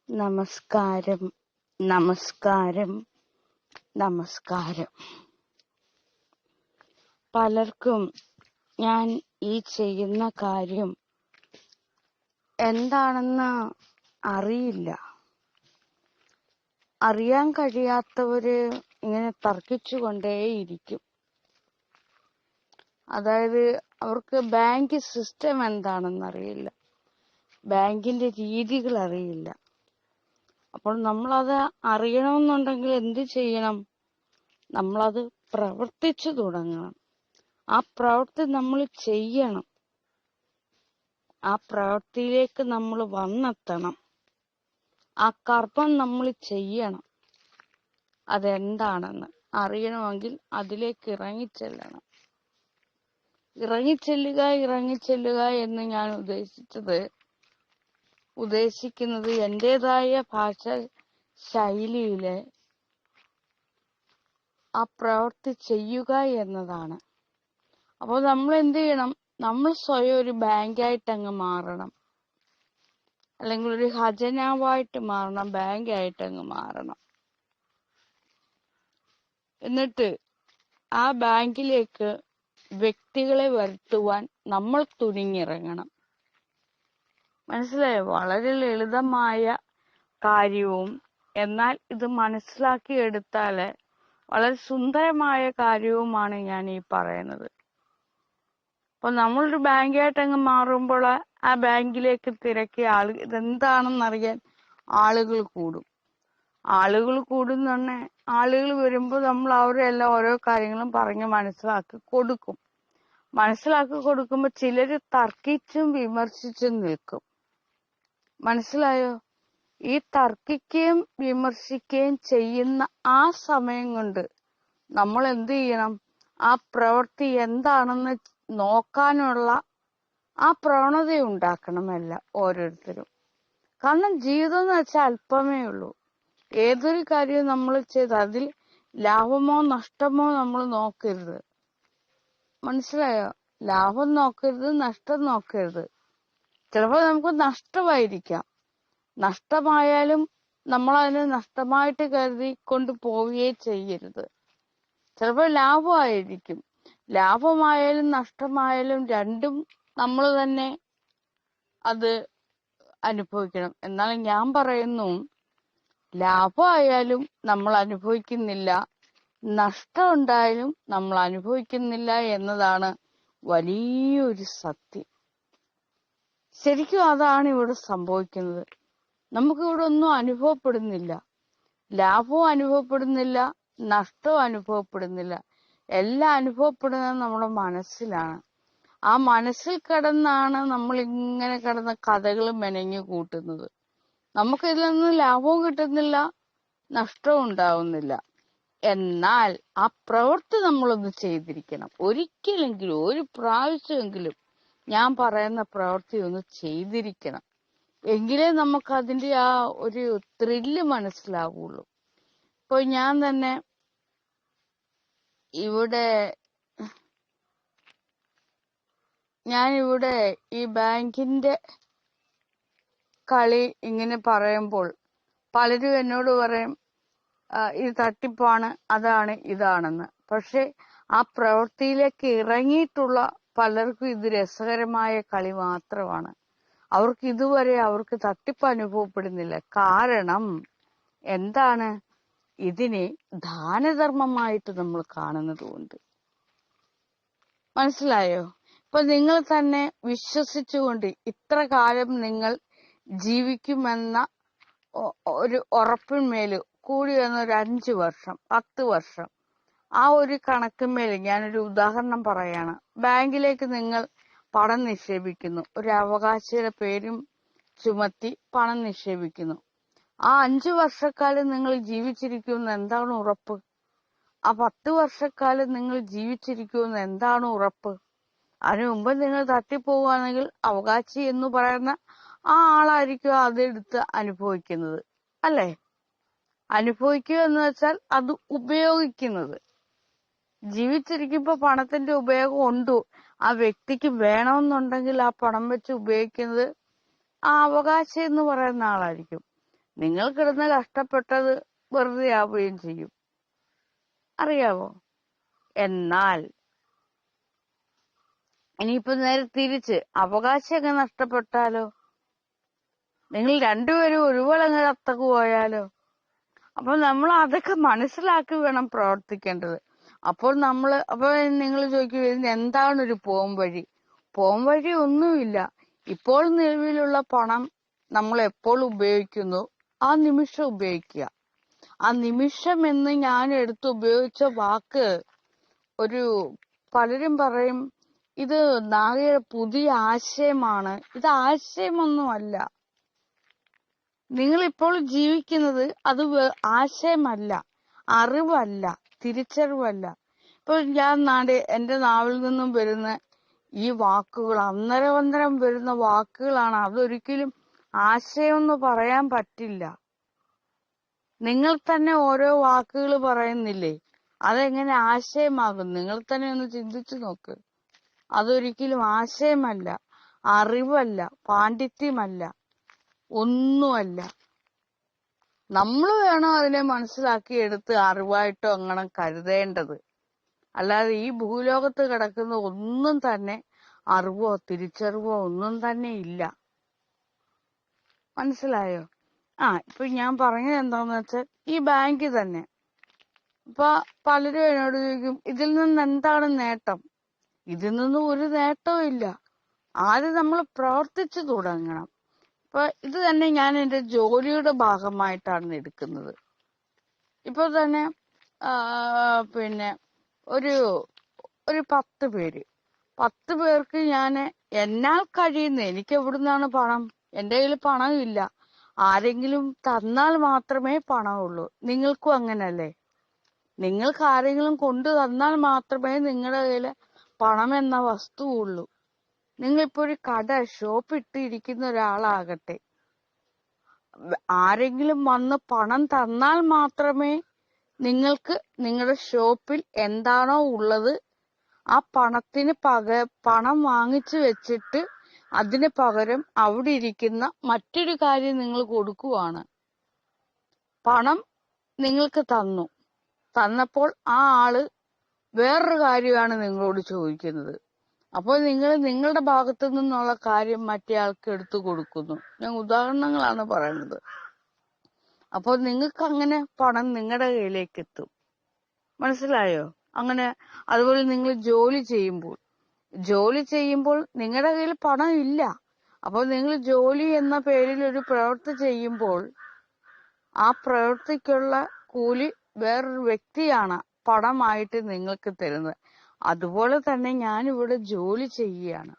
നമസ്കാരം, നമസ്കാരം, നമസ്കാരം. പലർക്കും ഞാൻ ഈ ചെയ്യുന്ന കാര്യം എന്താണെന്ന് അറിയില്ല. അറിയാൻ കഴിയാത്തവര് ഇങ്ങനെ തർക്കിച്ചുകൊണ്ടേയിരിക്കും. അതായത് അവർക്ക് ബാങ്ക് സിസ്റ്റം എന്താണെന്നറിയില്ല, ബാങ്കിന്റെ രീതികൾ അറിയില്ല. അപ്പോൾ നമ്മളത് അറിയണമെന്നുണ്ടെങ്കിൽ എന്ത് ചെയ്യണം? നമ്മളത് പ്രവർത്തിച്ചു തുടങ്ങണം. ആ പ്രവൃത്തി നമ്മൾ ചെയ്യണം. ആ പ്രവൃത്തിയിലേക്ക് നമ്മൾ വന്നെത്തണം. ആ കർമ്മം നമ്മൾ ചെയ്യണം. അതെന്താണെന്ന് അറിയണമെങ്കിൽ അതിലേക്ക് ഇറങ്ങിച്ചെല്ലണം. ഇറങ്ങിച്ചെല്ലുക എന്ന് ഞാൻ ഉദ്ദേശിക്കുന്നത് എന്റേതായ ഭാഷ ശൈലിയില് ആ പ്രവൃത്തി ചെയ്യുക എന്നതാണ്. അപ്പോൾ നമ്മൾ എന്ത് ചെയ്യണം? നമ്മൾ സ്വയം ഒരു ബാങ്കായിട്ട് അങ്ങ് മാറണം, അല്ലെങ്കിൽ ഒരു ഖജനാവായിട്ട് മാറണം, ബാങ്കായിട്ട് അങ്ങ് മാറണം. എന്നിട്ട് ആ ബാങ്കിലേക്ക് വ്യക്തികളെ വരുത്തുവാൻ നമ്മൾ തുനിഞ്ഞിറങ്ങണം. മനസ്സിലായോ? വളരെ ലളിതമായ കാര്യവും എന്നാൽ ഇത് മനസ്സിലാക്കിയെടുത്താല് വളരെ സുന്ദരമായ കാര്യവുമാണ് ഞാൻ ഈ പറയുന്നത്. അപ്പൊ നമ്മളൊരു ബാങ്കായിട്ട് അങ്ങ് മാറുമ്പോൾ ആ ബാങ്കിലേക്ക് തിരക്കിയ ഇതെന്താണെന്നറിയാൻ ആളുകൾ കൂടും. ആളുകൾ കൂടുന്നെ ആളുകൾ വരുമ്പോൾ നമ്മൾ അവരെല്ലാം ഓരോ കാര്യങ്ങളും പറഞ്ഞ് മനസ്സിലാക്കി കൊടുക്കുമ്പോൾ ചിലര് തർക്കിച്ചും വിമർശിച്ചും നിൽക്കും. മനസ്സിലായോ? ഈ തർക്കിക്കുകയും വിമർശിക്കുകയും ചെയ്യുന്ന ആ സമയം കൊണ്ട് നമ്മൾ എന്ത് ചെയ്യണം? ആ പ്രവൃത്തി എന്താണെന്ന് നോക്കാനുള്ള ആ പ്രവണത ഉണ്ടാക്കണമല്ല ഓരോരുത്തരും. കാരണം ജീവിതം എന്ന് വെച്ചാൽ അല്പമേ ഉള്ളൂ. ഏതൊരു കാര്യവും നമ്മൾ ചെയ്ത് അതിൽ ലാഭമോ നഷ്ടമോ നമ്മൾ നോക്കരുത്. മനസ്സിലായോ? ലാഭം നോക്കരുത്, നഷ്ടം നോക്കരുത്. ചിലപ്പോൾ നമുക്ക് നഷ്ടമായിരിക്കാം. നഷ്ടമായാലും നമ്മൾ അതിനെ നഷ്ടമായിട്ട് കരുതിക്കൊണ്ട് പോവുകയേ ചെയ്യരുത്. ചിലപ്പോൾ ലാഭമായിരിക്കും. ലാഭമായാലും നഷ്ടമായാലും രണ്ടും നമ്മൾ തന്നെ അത് അനുഭവിക്കണം. എന്നാൽ ഞാൻ പറയുന്നു, ലാഭമായാലും നമ്മൾ അനുഭവിക്കുന്നില്ല, നഷ്ടം ഉണ്ടായാലും നമ്മൾ അനുഭവിക്കുന്നില്ല എന്നതാണ് വലിയൊരു സത്യം. ശരിക്കും അതാണ് ഇവിടെ സംഭവിക്കുന്നത്. നമുക്കിവിടെ ഒന്നും അനുഭവപ്പെടുന്നില്ല. ലാഭവും അനുഭവപ്പെടുന്നില്ല, നഷ്ടവും അനുഭവപ്പെടുന്നില്ല. എല്ലാം അനുഭവപ്പെടുന്നത് നമ്മുടെ മനസ്സിലാണ്. ആ മനസ്സിൽ കിടന്നാണ് നമ്മൾ ഇങ്ങനെ കിടന്ന കഥകൾ മെനഞ്ഞു കൂട്ടുന്നത്. നമുക്കിതിൽ നിന്ന് ലാഭവും കിട്ടുന്നില്ല, നഷ്ടവും ഉണ്ടാവുന്നില്ല. എന്നാൽ ആ പ്രവൃത്തി നമ്മളൊന്ന് ചെയ്തിരിക്കണം. ഒരിക്കലെങ്കിലും, ഒരു പ്രാവശ്യമെങ്കിലും ഞാൻ പറയുന്ന പ്രവൃത്തി ഒന്ന് ചെയ്തിരിക്കണം. എങ്കിലേ നമുക്ക് അതിന്റെ ആ ഒരു ത്രില്ല് മനസ്സിലാവുള്ളൂ. ഇപ്പൊ ഞാൻ തന്നെ ഞാനിവിടെ ഈ ബാങ്കിന്റെ കളി ഇങ്ങനെ പറയുമ്പോൾ പലരും എന്നോട് പറയും ഇത് തട്ടിപ്പാണ്, അതാണ്, ഇതാണെന്ന്. പക്ഷെ ആ പ്രവൃത്തിയിലേക്ക് ഇറങ്ങിയിട്ടുള്ള പലർക്കും ഇത് രസകരമായ കളി മാത്രമാണ്. അവർക്ക് ഇതുവരെ തട്ടിപ്പ് അനുഭവപ്പെടുന്നില്ല. കാരണം എന്താണ്? ഇതിനെ ദാനധർമ്മമായിട്ട് നമ്മൾ കാണുന്നത് കൊണ്ട്. മനസ്സിലായോ? ഇപ്പൊ നിങ്ങൾ തന്നെ വിശ്വസിച്ചുകൊണ്ട് ഇത്ര കാലം നിങ്ങൾ ജീവിക്കുമെന്ന ഒരു ഉറപ്പിന്മേൽ കൂടി വന്ന ഒരു 5 വർഷം 10 വർഷം ആ ഒരു കണക്കിന്മേൽ ഞാനൊരു ഉദാഹരണം പറയാണ്. ബാങ്കിലേക്ക് നിങ്ങൾ പണം നിക്ഷേപിക്കുന്നു, ഒരു അവകാശിയുടെ പേരും ചുമത്തി പണം നിക്ഷേപിക്കുന്നു. ആ 5 വർഷക്കാലം നിങ്ങൾ ജീവിച്ചിരിക്കുമെന്ന് എന്താണ് ഉറപ്പ്? ആ 10 വർഷക്കാലം നിങ്ങൾ ജീവിച്ചിരിക്കുമെന്ന് എന്താണ് ഉറപ്പ്? അതിനു മുമ്പ് നിങ്ങൾ തട്ടിപ്പോവുകയാണെങ്കിൽ അവകാശി എന്ന് പറയുന്ന ആ ആളായിരിക്കും അതെടുത്ത് അനുഭവിക്കുന്നത്, അല്ലേ? അനുഭവിക്കുക എന്ന് വെച്ചാൽ അത് ഉപയോഗിക്കുന്നത്. ജീവിച്ചിരിക്കുമ്പോ പണത്തിന്റെ ഉപയോഗം ഉണ്ട്. ആ വ്യക്തിക്ക് വേണമെന്നുണ്ടെങ്കിൽ ആ പണം വെച്ച് ഉപയോഗിക്കുന്നത് ആ അവകാശി എന്ന് പറയുന്ന ആളായിരിക്കും. നിങ്ങൾ കിടന്ന് കഷ്ടപ്പെട്ടത് വെറുതെ ആവുകയും ചെയ്യും. അറിയാവോ? എന്നാൽ ഇനിയിപ്പോ നേരെ തിരിച്ച് അവകാശമൊക്കെ നഷ്ടപ്പെട്ടാലോ? നിങ്ങൾ രണ്ടുപേരും ഒരുപോലെ അങ്ങ് കത്തക്ക് പോയാലോ? അപ്പൊ നമ്മൾ അതൊക്കെ മനസ്സിലാക്കി വേണം പ്രവർത്തിക്കേണ്ടത്. അപ്പോൾ നിങ്ങൾ ചോദിക്കും, ഇതിന് എന്താണ് ഒരു പോം വഴി? പോം വഴി ഒന്നുമില്ല. ഇപ്പോൾ നിലവിലുള്ള പണം നമ്മൾ എപ്പോൾ ഉപയോഗിക്കുന്നു ആ നിമിഷം ഉപയോഗിക്കുക. ആ നിമിഷം എന്ന് ഞാൻ എടുത്ത് ഉപയോഗിച്ച വാക്ക് പലരും പറയും ഇത് നാഗയുടെ പുതിയ ആശയമാണ്. ഇത് ആശയമൊന്നുമല്ല. നിങ്ങൾ ഇപ്പോൾ ജീവിക്കുന്നത് അത് ആശയമല്ല, അറിവല്ല, തിരിച്ചറിവല്ല. ഇപ്പൊ എന്റെ നാവിൽ നിന്നും വരുന്ന ഈ വാക്കുകൾ അന്നരം വരുന്ന വാക്കുകളാണ്. അതൊരിക്കലും ആശയമെന്ന് പറയാൻ പറ്റില്ല. നിങ്ങൾ തന്നെ ഓരോ വാക്കുകൾ പറയുന്നില്ലേ, അതെങ്ങനെ ആശയമാകും? നിങ്ങൾ തന്നെ ഒന്ന് ചിന്തിച്ചു നോക്ക്. അതൊരിക്കലും ആശയമല്ല, അറിവല്ല, പാണ്ഡിത്യമല്ല, ഒന്നുമല്ല. നമ്മൾ വേണം അതിനെ മനസ്സിലാക്കി എടുത്ത് അറിവായിട്ടോ അങ്ങനെ കരുതേണ്ടത്. അല്ലാതെ ഈ ഭൂലോകത്ത് കിടക്കുന്ന ഒന്നും തന്നെ അറിവോ തിരിച്ചറിവോ ഒന്നും തന്നെ ഇല്ല. മനസ്സിലായോ? ഇപ്പൊ ഞാൻ പറഞ്ഞത് എന്താന്ന് വെച്ചാൽ ഈ ബാങ്ക് തന്നെ. ഇപ്പൊ പലരും എന്നോട് ചോദിക്കും, ഇതിൽ നിന്ന് എന്താണ് നേട്ടം? ഇതിൽ നിന്നും ഒരു നേട്ടവും ഇല്ല. ആദ്യം നമ്മൾ പ്രവർത്തിച്ചു തുടങ്ങണം. ഇപ്പൊ ഇത് തന്നെ ഞാൻ എന്റെ ജോലിയുടെ ഭാഗമായിട്ടാണ് എടുക്കുന്നത്. ഇപ്പൊ തന്നെ പിന്നെ ഒരു 10 പേർക്ക് ഞാൻ എന്നാൽ കഴിയുന്ന, എനിക്ക് എവിടുന്നാണ് പണം? എന്റെ കയ്യിൽ പണമില്ല. ആരെങ്കിലും തന്നാൽ മാത്രമേ പണമുള്ളൂ. നിങ്ങൾക്കും അങ്ങനല്ലേ? നിങ്ങൾക്ക് ആരെങ്കിലും കൊണ്ടു തന്നാൽ മാത്രമേ നിങ്ങളുടെ കയ്യിൽ പണം എന്ന വസ്തു ഉള്ളൂ. നിങ്ങളിപ്പോ ഒരു ഷോപ്പ് ഇട്ടിരിക്കുന്ന ഒരാളാകട്ടെ, ആരെങ്കിലും വന്ന് പണം തന്നാൽ മാത്രമേ നിങ്ങൾക്ക് നിങ്ങളുടെ ഷോപ്പിൽ എന്താണോ ഉള്ളത് ആ പണത്തിന് പണം വാങ്ങിച്ചു വെച്ചിട്ട് അതിന് പകരം അവിടെ ഇരിക്കുന്ന മറ്റൊരു കാര്യം നിങ്ങൾ കൊടുക്കുവാണ്. പണം നിങ്ങൾക്ക് തന്നപ്പോൾ ആ ആള് വേറൊരു കാര്യമാണ് നിങ്ങളോട് ചോദിക്കുന്നത്. അപ്പോൾ നിങ്ങൾ നിങ്ങളുടെ ഭാഗത്തു നിന്നുള്ള കാര്യം മറ്റേ ആൾക്ക് എടുത്തു കൊടുക്കുന്നു. ഞാൻ ഉദാഹരണങ്ങളാണ് പറയുന്നത്. അപ്പോൾ നിങ്ങൾക്ക് അങ്ങനെ പണം നിങ്ങളുടെ കയ്യിലേക്ക് എത്തും. മനസ്സിലായോ? അങ്ങനെ അതുപോലെ നിങ്ങൾ ജോലി ചെയ്യുമ്പോൾ നിങ്ങളുടെ കയ്യിൽ പണം ഇല്ല. അപ്പോൾ നിങ്ങൾ ജോലി എന്ന പേരിൽ ഒരു പ്രവൃത്തി ചെയ്യുമ്പോൾ ആ പ്രവൃത്തിക്കുള്ള കൂലി വേറൊരു വ്യക്തിയാണ് പണമായിട്ട് നിങ്ങൾക്ക് തരുന്നത്. അതുപോലെ തന്നെ ഞാനിവിടെ ജോലി ചെയ്യുകയാണ്.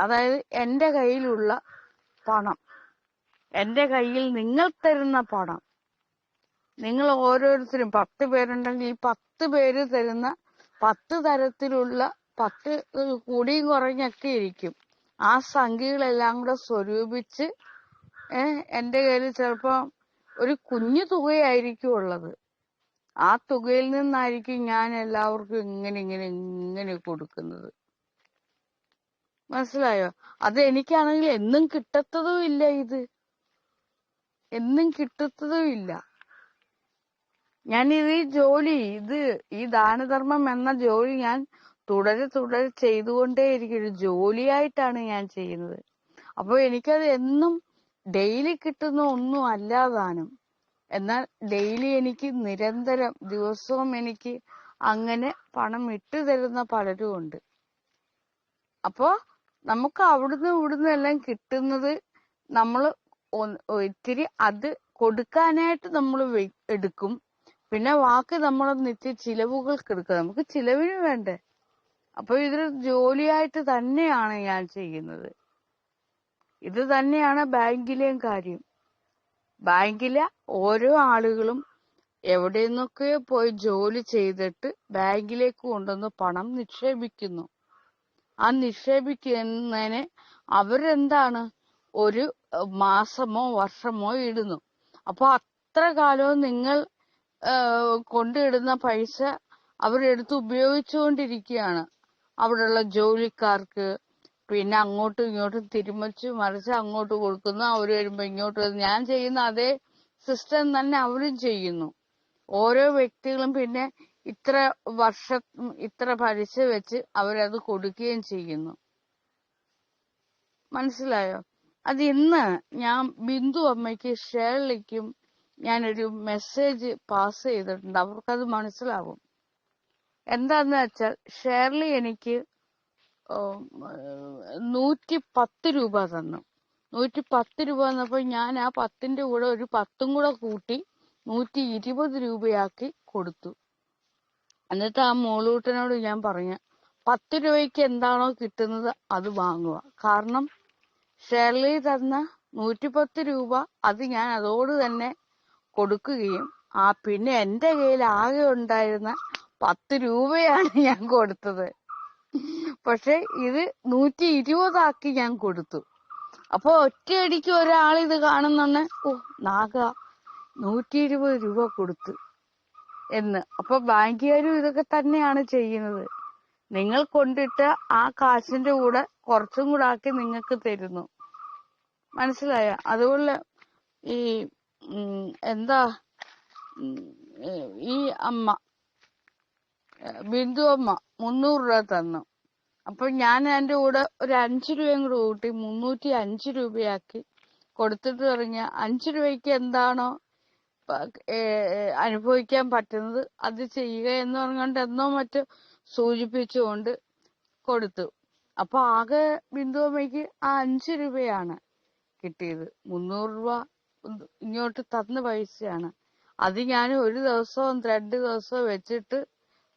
അതായത് എന്റെ കയ്യിലുള്ള പണം, എന്റെ കയ്യിൽ നിങ്ങൾ തരുന്ന പണം, നിങ്ങൾ ഓരോരുത്തരും 10 പേരുണ്ടെങ്കിൽ ഈ 10 പേര് തരുന്ന 10 തരത്തിലുള്ള 10 കൂടിയും കുറഞ്ഞൊക്കെ ഇരിക്കും. ആ സംഖ്യകളെല്ലാം കൂടെ സ്വരൂപിച്ച് എന്റെ കയ്യിൽ ചിലപ്പോ ഒരു കുഞ്ഞു തുകയായിരിക്കും ഉള്ളത്. ആ തുകയിൽ നിന്നായിരിക്കും ഞാൻ എല്ലാവർക്കും ഇങ്ങനെ കൊടുക്കുന്നത്. മനസ്സിലായോ? അത് എനിക്കാണെങ്കിൽ എന്നും കിട്ടത്തതും ഇല്ല. എന്നും കിട്ടത്തതും ഇല്ല. ഞാനിത് ഈ ദാനധർമ്മം എന്ന ജോലി ഞാൻ തുടരെ ചെയ്തുകൊണ്ടേയിരിക്കും. ഒരു ജോലിയായിട്ടാണ് ഞാൻ ചെയ്യുന്നത്. അപ്പൊ എനിക്കത് എന്നും ഡെയിലി കിട്ടുന്ന ഒന്നും അല്ലാതാനും. എന്നാൽ ഡെയിലി എനിക്ക് നിരന്തരം ദിവസവും എനിക്ക് അങ്ങനെ പണം ഇട്ടു തരുന്ന പലരും ഉണ്ട്. അപ്പോ നമുക്ക് അവിടുന്ന് എല്ലാം കിട്ടുന്നത് നമ്മൾ ഇത്തിരി അത് കൊടുക്കാനായിട്ട് നമ്മൾ എടുക്കും. പിന്നെ ബാക്കി നമ്മൾ നിത്യ ചിലവുകൾക്ക് എടുക്കുക. നമുക്ക് ചിലവിന് വേണ്ടേ? അപ്പൊ ഇതൊരു ജോലിയായിട്ട് തന്നെയാണ് ഞാൻ ചെയ്യുന്നത്. ഇത് തന്നെയാണ് ബാങ്കിലെയും കാര്യം. ബാങ്കിലെ ഓരോ ആളുകളും എവിടെ നിന്നൊക്കെയോ പോയി ജോലി ചെയ്തിട്ട് ബാങ്കിലേക്ക് കൊണ്ടുവന്ന് പണം നിക്ഷേപിക്കുന്നു. ആ നിക്ഷേപിക്കുന്നതിന് അവരെന്താണ് ഒരു മാസമോ വർഷമോ ഇടുന്നു. അപ്പൊ അത്ര കാലവും നിങ്ങൾ കൊണ്ടിടുന്ന പൈസ അവരെടുത്ത് ഉപയോഗിച്ചുകൊണ്ടിരിക്കുകയാണ്. അവിടെയുള്ള ജോലിക്കാർക്ക്, പിന്നെ അങ്ങോട്ടും ഇങ്ങോട്ടും തിരുമച്ച് മറിച്ച് അങ്ങോട്ട് കൊടുക്കുന്നു, അവര് വരുമ്പോ ഇങ്ങോട്ട് വരുന്നു. ഞാൻ ചെയ്യുന്ന അതേ സിസ്റ്റം തന്നെ അവരും ചെയ്യുന്നു. ഓരോ വ്യക്തികളും പിന്നെ ഇത്ര വർഷം ഇത്ര പലിശ വെച്ച് അവരത് കൊടുക്കുകയും ചെയ്യുന്നു. മനസ്സിലായോ? അത് ഇന്ന് ഞാൻ ബിന്ദു അമ്മയ്ക്ക് ഷേർലിക്കും ഞാനൊരു മെസ്സേജ് പാസ് ചെയ്തിട്ടുണ്ട്. അവർക്കത് മനസ്സിലാവും. എന്താന്ന് വെച്ചാൽ ഷേർലി എനിക്ക് 110 രൂപ തന്നു. 110 രൂപ തന്നപ്പോ ഞാൻ ആ 10ന്റെ കൂടെ ഒരു 10ഉം കൂടെ കൂട്ടി 120 രൂപയാക്കി കൊടുത്തു. എന്നിട്ട് ആ മോളൂട്ടനോട് ഞാൻ പറഞ്ഞു, 10 രൂപയ്ക്ക് എന്താണോ കിട്ടുന്നത് അത് വാങ്ങുക. കാരണം ഷേർലി തന്ന 110 രൂപ അത് ഞാൻ അതോട് തന്നെ കൊടുക്കുകയും പിന്നെ എന്റെ കയ്യിൽ ആകെ ഉണ്ടായിരുന്ന 10 രൂപയാണ് ഞാൻ കൊടുത്തത്. പക്ഷെ ഇത് 120 ആക്കി ഞാൻ കൊടുത്തു. അപ്പൊ ഒറ്റയടിക്ക് ഒരാൾ ഇത് കാണുന്നുണ്ട്, നാഗ 120 രൂപ കൊടുത്തു എന്ന്. അപ്പൊ ബാങ്കുകാരും ഇതൊക്കെ തന്നെയാണ് ചെയ്യുന്നത്. നിങ്ങൾ കൊണ്ടിട്ട് ആ കാശിന്റെ കൂടെ കുറച്ചും കൂടെ ആക്കി നിങ്ങൾക്ക് തരുന്നു. മനസ്സിലായോ? അതുപോലെ ഈ ഈ അമ്മ ബിന്ദു അമ്മ 300 രൂപ തന്നു. അപ്പൊ ഞാൻ അതിന്റെ കൂടെ ഒരു 5 രൂപയും കൂടെ കൂട്ടി 305 രൂപയാക്കി കൊടുത്തിട്ട് പറഞ്ഞ 5 രൂപയ്ക്ക് എന്താണോ അനുഭവിക്കാൻ പറ്റുന്നത് അത് ചെയ്യുക എന്ന് പറഞ്ഞുകൊണ്ട് എന്നോ മറ്റോ സൂചിപ്പിച്ചുകൊണ്ട് കൊടുത്തു. അപ്പൊ ആകെ ബിന്ദു അമ്മയ്ക്ക് ആ 5 രൂപയാണ് കിട്ടിയത്. 300 രൂപ ഇങ്ങോട്ട് തന്ന പൈസയാണ്. അത് ഞാൻ ഒരു ദിവസവും 2 ദിവസവും വെച്ചിട്ട്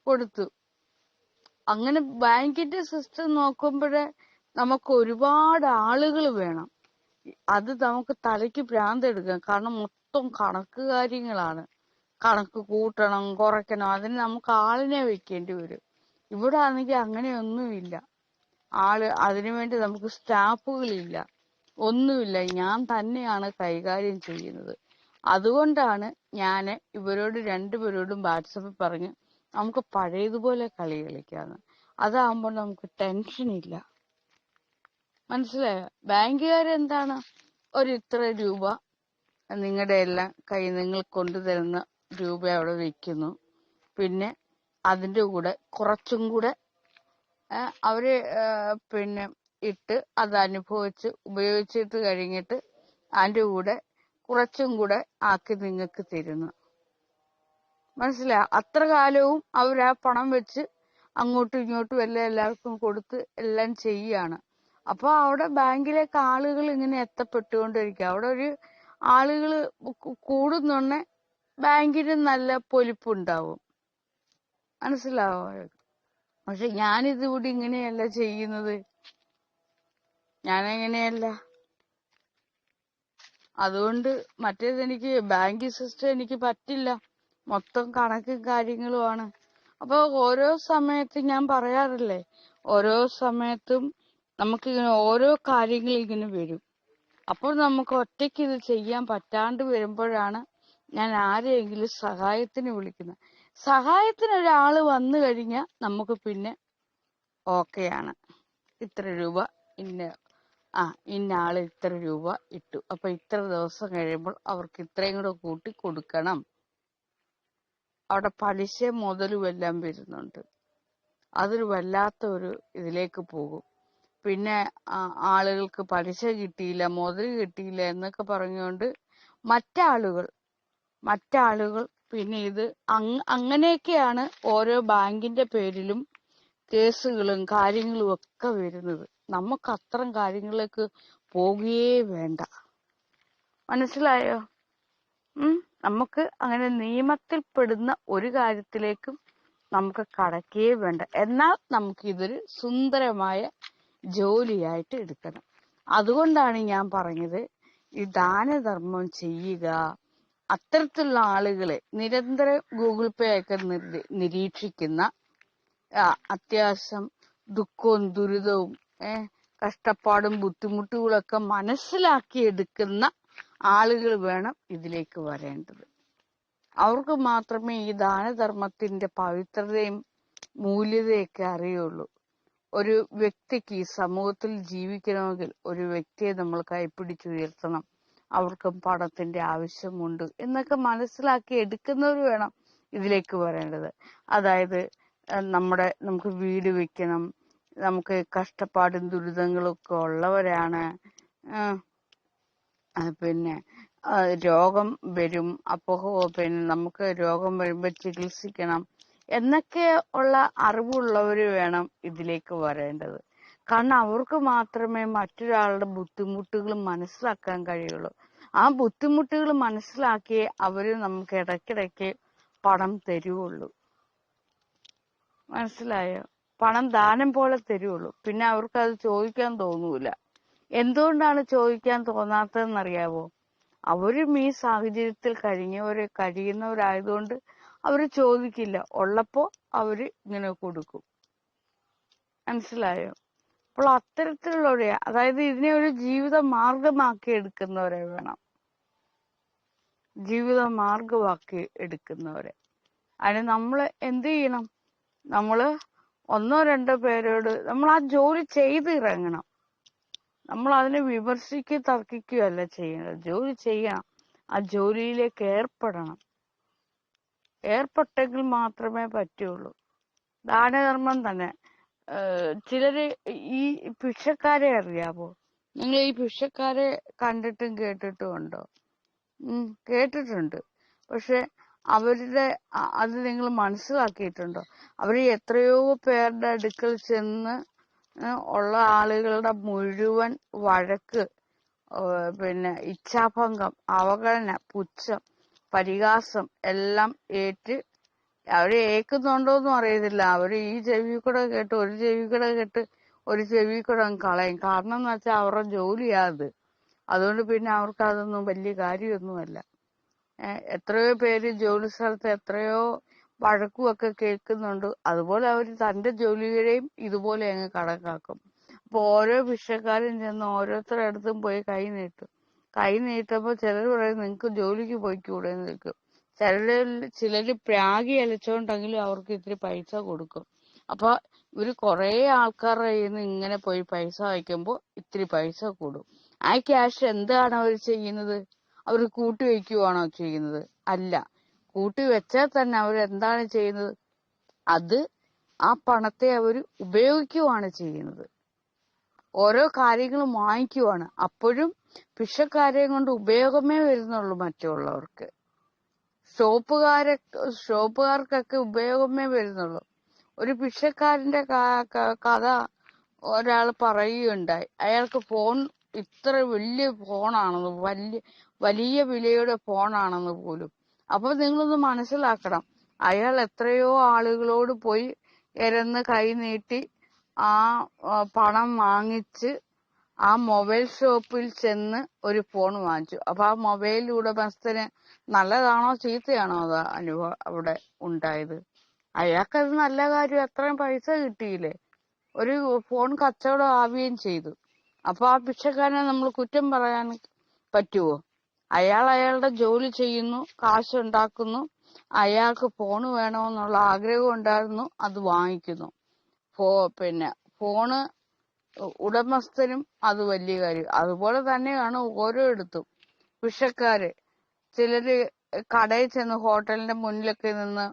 കൊടുത്തു. അങ്ങനെ ബാങ്കിന്റെ സിസ്റ്റം നോക്കുമ്പോഴേ നമുക്ക് ഒരുപാട് ആളുകൾ വേണം. അത് നമുക്ക് തലയ്ക്ക് ഭ്രാന്തെടുക്കാം. കാരണം മൊത്തം കണക്ക് കാര്യങ്ങളാണ്. കണക്ക് കൂട്ടണം, കുറയ്ക്കണം, അതിന് നമുക്ക് ആളിനെ വെക്കേണ്ടി വരും. ഇവിടെ ആണെങ്കിൽ അങ്ങനെയൊന്നുമില്ല. അതിനുവേണ്ടി നമുക്ക് സ്റ്റാഫുകളില്ല, ഒന്നുമില്ല. ഞാൻ തന്നെയാണ് കൈകാര്യം ചെയ്യുന്നത്. അതുകൊണ്ടാണ് ഞാൻ ഇവരോട് രണ്ടുപേരോടും വാട്സപ്പിൽ പറഞ്ഞ് നമുക്ക് പഴയതുപോലെ കളി കളിക്കാന്ന്. അതാകുമ്പോൾ നമുക്ക് ടെൻഷൻ ഇല്ല. മനസ്സിലായോ? ബാങ്കുകാരെന്താണ് ഇത്ര രൂപ നിങ്ങളുടെ എല്ലാം നിങ്ങൾ കൊണ്ടുതരുന്ന രൂപ അവിടെ വെക്കുന്നു. പിന്നെ അതിന്റെ കൂടെ കുറച്ചും കൂടെ അവര് പിന്നെ ഇട്ട് അത് അനുഭവിച്ച് ഉപയോഗിച്ചിട്ട് കഴിഞ്ഞിട്ട് അതിന്റെ കൂടെ കുറച്ചും കൂടെ ആക്കി നിങ്ങൾക്ക് തരുന്നു. മനസ്സിലായോ? അത്ര കാലവും അവരാ പണം വെച്ച് അങ്ങോട്ടും ഇങ്ങോട്ടും എല്ലാവർക്കും കൊടുത്ത് എല്ലാം ചെയ്യാണ്. അപ്പൊ അവിടെ ബാങ്കിലേക്ക് ആളുകൾ ഇങ്ങനെ എത്തപ്പെട്ടുകൊണ്ടിരിക്കുക. അവിടെ ഒരു ആളുകൾ കൂടുന്നുണ്ടെ ബാങ്കിന് നല്ല പൊലിപ്പുണ്ടാവും. മനസ്സിലാവോ? പക്ഷെ ഞാനിതിവിടെ ഇങ്ങനെയല്ല ചെയ്യുന്നത്. ഞാനെങ്ങനെയല്ല. അതുകൊണ്ട് മറ്റേതെനിക്ക് ബാങ്ക് സിസ്റ്റം എനിക്ക് പറ്റില്ല. മൊത്തം കണക്കും കാര്യങ്ങളുമാണ്. അപ്പൊ ഓരോ സമയത്തും ഞാൻ പറയാറില്ലേ, ഓരോ സമയത്തും നമുക്കിങ്ങനെ ഓരോ കാര്യങ്ങൾ ഇങ്ങനെ വരും. അപ്പോൾ നമുക്ക് ഒറ്റയ്ക്ക് ഇത് ചെയ്യാൻ പറ്റാണ്ട് വരുമ്പോഴാണ് ഞാൻ ആരെയെങ്കിലും സഹായത്തിന് വിളിക്കുന്നത്. സഹായത്തിന് ഒരാള് വന്നു കഴിഞ്ഞാൽ നമുക്ക് പിന്നെ ഓക്കെയാണ്. ഇത്ര രൂപ ഇന്ന ആള് ഇത്ര രൂപ ഇട്ടു, അപ്പൊ ഇത്ര ദിവസം കഴിയുമ്പോൾ അവർക്ക് ഇത്രയും കൂടെ കൂട്ടി കൊടുക്കണം. അവിടെ പലിശ മുതലും എല്ലാം വരുന്നുണ്ട്. അതൊരു വല്ലാത്ത ഒരു ഇതിലേക്ക് പോകും. പിന്നെ ആളുകൾക്ക് പലിശ കിട്ടിയില്ല, മുതൽ കിട്ടിയില്ല എന്നൊക്കെ പറഞ്ഞുകൊണ്ട് മറ്റാളുകൾ പിന്നെ ഇത് അങ്ങനെയൊക്കെയാണ് ഓരോ ബാങ്കിന്റെ പേരിലും കേസുകളും കാര്യങ്ങളും ഒക്കെ വരുന്നത്. നമുക്ക് അത്തരം കാര്യങ്ങളിലേക്ക് പോകുകയേ വേണ്ട. മനസ്സിലായോ? നമുക്ക് അങ്ങനെ നിയമത്തിൽ പെടുന്ന ഒരു കാര്യത്തിലേക്കും നമുക്ക് കടക്കുകയേ വേണ്ട. എന്നാൽ നമുക്ക് ഇതൊരു സുന്ദരമായ ജോലിയായിട്ട് എടുക്കണം. അതുകൊണ്ടാണ് ഞാൻ പറഞ്ഞത് ഈ ദാനധർമ്മം ചെയ്യുക. അത്തരത്തിലുള്ള ആളുകളെ നിരന്തരം ഗൂഗിൾ പേ ഒക്കെ നിരീക്ഷിക്കുന്ന, അത്യാവശ്യം ദുഃഖവും ദുരിതവും കഷ്ടപ്പാടും ബുദ്ധിമുട്ടുകളൊക്കെ മനസ്സിലാക്കിയെടുക്കുന്ന ആളുകൾ വേണം ഇതിലേക്ക് വരേണ്ടത്. അവർക്ക് മാത്രമേ ഈ ദാനധർമ്മത്തിന്റെ പവിത്രതയും മൂല്യതയൊക്കെ അറിയുള്ളൂ. ഒരു വ്യക്തിക്ക് ഈ സമൂഹത്തിൽ ജീവിക്കണമെങ്കിൽ ഒരു വ്യക്തിയെ നമ്മൾ കൈപ്പിടിച്ചുയർത്തണം, അവർക്കും പണത്തിന്റെ ആവശ്യമുണ്ട് എന്നൊക്കെ മനസ്സിലാക്കി എടുക്കുന്നവർ വേണം ഇതിലേക്ക് വരേണ്ടത്. അതായത് നമുക്ക് വീട് വെക്കണം, നമുക്ക് കഷ്ടപ്പാടും ദുരിതങ്ങളും ഒക്കെ ഉള്ളവരാണ്, പിന്നെ രോഗം വരും, അപ്പോ പിന്നെ നമുക്ക് രോഗം വരുമ്പോൾ ചികിത്സിക്കണം എന്നൊക്കെ ഉള്ള അറിവുള്ളവര് വേണം ഇതിലേക്ക് വരേണ്ടത്. കാരണം അവർക്ക് മാത്രമേ മറ്റൊരാളുടെ ബുദ്ധിമുട്ടുകൾ മനസ്സിലാക്കാൻ കഴിയുള്ളൂ. ആ ബുദ്ധിമുട്ടുകൾ മനസ്സിലാക്കിയേ അവര് നമുക്ക് ഇടയ്ക്കിടയ്ക്ക് പണം തരുവുള്ളൂ. മനസ്സിലായോ? പണം ദാനം പോലെ തരുവുള്ളൂ. പിന്നെ അവർക്ക് അത് ചോദിക്കാൻ തോന്നൂല. എന്തുകൊണ്ടാണ് ചോദിക്കാൻ തോന്നാത്തതെന്നറിയാവോ? അവരും ഈ സാഹചര്യത്തിൽ കഴിയുന്നവരായതുകൊണ്ട് അവര് ചോദിക്കില്ല. ഉള്ളപ്പോ അവര് ഇങ്ങനെ കൊടുക്കും. മനസ്സിലായോ? അപ്പോൾ അത്തരത്തിലുള്ളവരെ, അതായത് ഇതിനെ ഒരു ജീവിത മാർഗമാക്കി എടുക്കുന്നവരെ വേണം. ജീവിത മാർഗമാക്കി എടുക്കുന്നവരെ. അതിന് നമ്മൾ എന്ത് ചെയ്യണം? നമ്മള് 1-2 പേരോട് നമ്മൾ ആ ജോലി ചെയ്തിറങ്ങണം. നമ്മൾ അതിനെ വിമർശിക്കുകയും തർക്കിക്കുകയല്ല ചെയ്യേണ്ടത്. ജോലി ചെയ്യണം, ആ ജോലിയിലേക്ക് ഏർപ്പെട്ടെങ്കിൽ മാത്രമേ പറ്റുള്ളൂ. ദാനധർമ്മം തന്നെ. ചിലര് ഈ ഭിക്ഷക്കാരെ അറിയാമോ? നിങ്ങൾ ഈ ഭിക്ഷക്കാരെ കണ്ടിട്ടും കേട്ടിട്ടും ഉണ്ടോ? കേട്ടിട്ടുണ്ട്. പക്ഷെ അവരുടെ അത് നിങ്ങൾ മനസ്സിലാക്കിയിട്ടുണ്ടോ? അവര് എത്രയോ പേരുടെ അടുക്കൽ ചെന്ന് ഉള്ള ആളുകളുടെ മുഴുവൻ വഴക്ക്, പിന്നെ ഇച്ഛാഭംഗം, അവഗണന, പുച്ഛം, പരിഹാസം എല്ലാം ഏറ്റ് അവര് ഏക്കുന്നുണ്ടോന്നും അറിയത്തില്ല. അവര് ഈ ചെവി കൂടെ കേട്ട് ഒരു ചെവി കൂടെ കളയും. കാരണം എന്ന് വെച്ചാൽ അവരുടെ ജോലിയാ അത്. അതുകൊണ്ട് പിന്നെ അവർക്ക് അതൊന്നും വലിയ കാര്യമൊന്നുമല്ല. എത്രയോ പേര് ജോലി സ്ഥലത്ത് എത്രയോ വഴക്കുമൊക്കെ കേൾക്കുന്നുണ്ട്. അതുപോലെ അവർ തന്റെ ജോലികളെയും ഇതുപോലെ അങ്ങ് കണക്കാക്കും. അപ്പൊ ഓരോ ഭിക്ഷക്കാരും ചെന്ന് ഓരോരുത്തരുടെ അടുത്തും പോയി കൈ നീട്ടുമ്പോ ചിലർ പറയും നിങ്ങക്ക് ജോലിക്ക് പോയിക്കൂടെ എന്ന് ചോദിക്കും. ചിലര് പ്രാഗി അലച്ചോണ്ടെങ്കിലും അവർക്ക് ഇത്തിരി പൈസ കൊടുക്കും. അപ്പൊ ഇവര് കുറെ ആൾക്കാരുടെ കയ്യിൽ നിന്ന് ഇങ്ങനെ പോയി പൈസ വാങ്ങിക്കുമ്പോ ഇത്തിരി പൈസ കൂടും. ആ ക്യാഷ് എന്താണ് അവർ ചെയ്യുന്നത്? അവർ കൂട്ടിവെക്കുവാണോ ചെയ്യുന്നത്? അല്ല. കൂട്ടിവെച്ചാൽ തന്നെ അവർ എന്താണ് ചെയ്യുന്നത്? ആ പണത്തെ അവർ ഉപയോഗിക്കുവാണ് ചെയ്യുന്നത്. ഓരോ കാര്യങ്ങളും വാങ്ങിക്കുവാണ്. അപ്പോഴും ഭിക്ഷക്കാരെയും കൊണ്ട് ഉപയോഗമേ വരുന്നുള്ളൂ മറ്റുള്ളവർക്ക്. ഷോപ്പുകാർക്കൊക്കെ ഉപയോഗമേ വരുന്നുള്ളൂ. ഒരു ഭിക്ഷക്കാരന്റെ കഥ ഒരാൾ പറയുകയുണ്ടായി. അയാൾക്ക് ഫോൺ ഇത്ര വലിയ ഫോണാണെന്ന്, വലിയ വിലയുടെ ഫോണാണെന്ന് പോലും. അപ്പൊ നിങ്ങളൊന്ന് മനസ്സിലാക്കണം, അയാൾ എത്രയോ ആളുകളോട് പോയി എരന്ന് കൈ നീട്ടി ആ പണം വാങ്ങിച്ച് ആ മൊബൈൽ ഷോപ്പിൽ ചെന്ന് ഒരു ഫോൺ വാങ്ങിച്ചു. അപ്പൊ ആ മൊബൈൽ ഉടമസ്ഥന് നല്ലതാണോ ചീത്തയാണോ അത് അനുഭവം അവിടെ ഉണ്ടായത്? അയാൾക്കത് നല്ല കാര്യം, അത്രയും പൈസ കിട്ടിയില്ലേ, ഒരു ഫോൺ കച്ചവടം ആവുകയും ചെയ്തു. അപ്പൊ ആ ഭിക്ഷക്കാരനെ നമ്മൾ കുറ്റം പറയാൻ പറ്റുമോ? അയാളുടെ ജോലി ചെയ്യുന്നു, കാശുണ്ടാക്കുന്നു, അയാൾക്ക് ഫോണ് വേണമെന്നുള്ള ആഗ്രഹം ഉണ്ടായിരുന്നു, അത് വാങ്ങിക്കുന്നു. പിന്നെ ഫോണ് ഉടമസ്ഥനും അത് വലിയ കാര്യം. അതുപോലെ തന്നെയാണ് ഓരോയിടത്തും ഭിക്ഷക്കാര്. ചിലര് കടയിൽ ചെന്ന് ഹോട്ടലിന്റെ മുന്നിലൊക്കെ നിന്ന്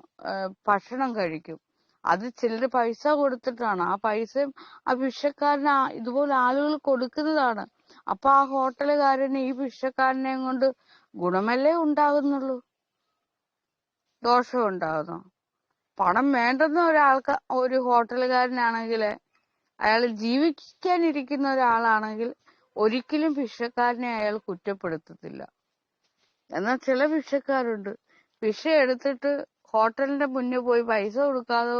ഭക്ഷണം കഴിക്കും. അത് ചിലര് പൈസ കൊടുത്തിട്ടാണ്. ആ പൈസയും ആ ഭിക്ഷക്കാരന് ഇതുപോലെ ആളുകൾ കൊടുക്കുന്നതാണ്. അപ്പൊ ആ ഹോട്ടലുകാരന് ഈ ഭിക്ഷക്കാരനെ കൊണ്ട് ഗുണമല്ലേ ഉണ്ടാകുന്നുള്ളൂ, ദോഷം ഉണ്ടാകുന്നു? പണം വേണ്ടെന്ന ഒരു ഹോട്ടലുകാരനാണെങ്കിൽ, അയാൾ ജീവിക്കാനിരിക്കുന്ന ഒരാളാണെങ്കിൽ ഒരിക്കലും ഭിക്ഷക്കാരനെ അയാൾ കുറ്റപ്പെടുത്തത്തില്ല. എന്നാൽ ചില ഭിക്ഷക്കാരുണ്ട്, ഭിക്ഷ എടുത്തിട്ട് ഹോട്ടലിന്റെ മുന്നിൽ പോയി പൈസ കൊടുക്കാതെ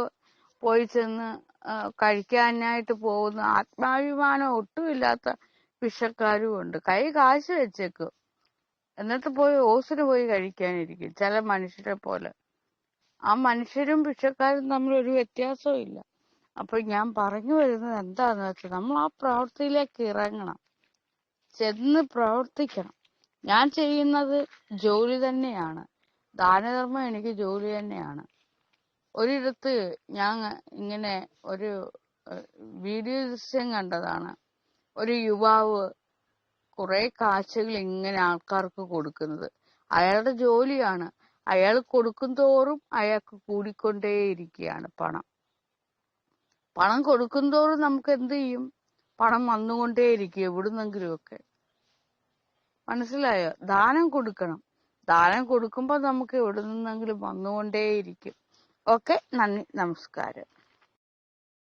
പോയി ചെന്ന് കഴിക്കാനായിട്ട് പോകുന്ന ആത്മാഭിമാനം ഒട്ടുമില്ലാത്ത ഭിക്ഷക്കാരും ഉണ്ട്. കാശ് വെച്ചേക്കും, എന്നിട്ട് പോയി ഓസിന് പോയി കഴിക്കാനിരിക്കും ചില മനുഷ്യരെ പോലെ. ആ മനുഷ്യരും ഭിക്ഷക്കാരും തമ്മിൽ ഒരു വ്യത്യാസവും ഇല്ല. അപ്പൊ ഞാൻ പറഞ്ഞു വരുന്നത് എന്താന്ന് വെച്ചാൽ, നമ്മൾ ആ പ്രവൃത്തിയിലേക്ക് ഇറങ്ങണം, ചെന്ന് പ്രവർത്തിക്കണം. ഞാൻ ചെയ്യുന്നത് ജോലി തന്നെയാണ്, ദാനധർമ്മം എനിക്ക് ജോലി തന്നെയാണ്. ഒരിടത്ത് ഞാൻ ഇങ്ങനെ ഒരു വീഡിയോ ദൃശ്യം കണ്ടതാണ്. ഒരു യുവാവ് കുറെ കാശുകൾ ഇങ്ങനെ ആൾക്കാർക്ക് കൊടുക്കുന്നത്. അയാളുടെ ജോലിയാണ്. അയാൾ കൊടുക്കും തോറും അയാൾക്ക് കൂടിക്കൊണ്ടേയിരിക്കുകയാണ് പണം. പണം കൊടുക്കും തോറും നമുക്ക് എന്ത് ചെയ്യും? പണം വന്നുകൊണ്ടേയിരിക്കും എവിടുന്നെങ്കിലുമൊക്കെ. മനസ്സിലായോ? ദാനം കൊടുക്കണം. ദാനം കൊടുക്കുമ്പോൾ നമുക്ക് എവിടെ നിന്നെങ്കിലും വന്നുകൊണ്ടേയിരിക്കും. ഓക്കെ, നന്ദി, നമസ്കാരം.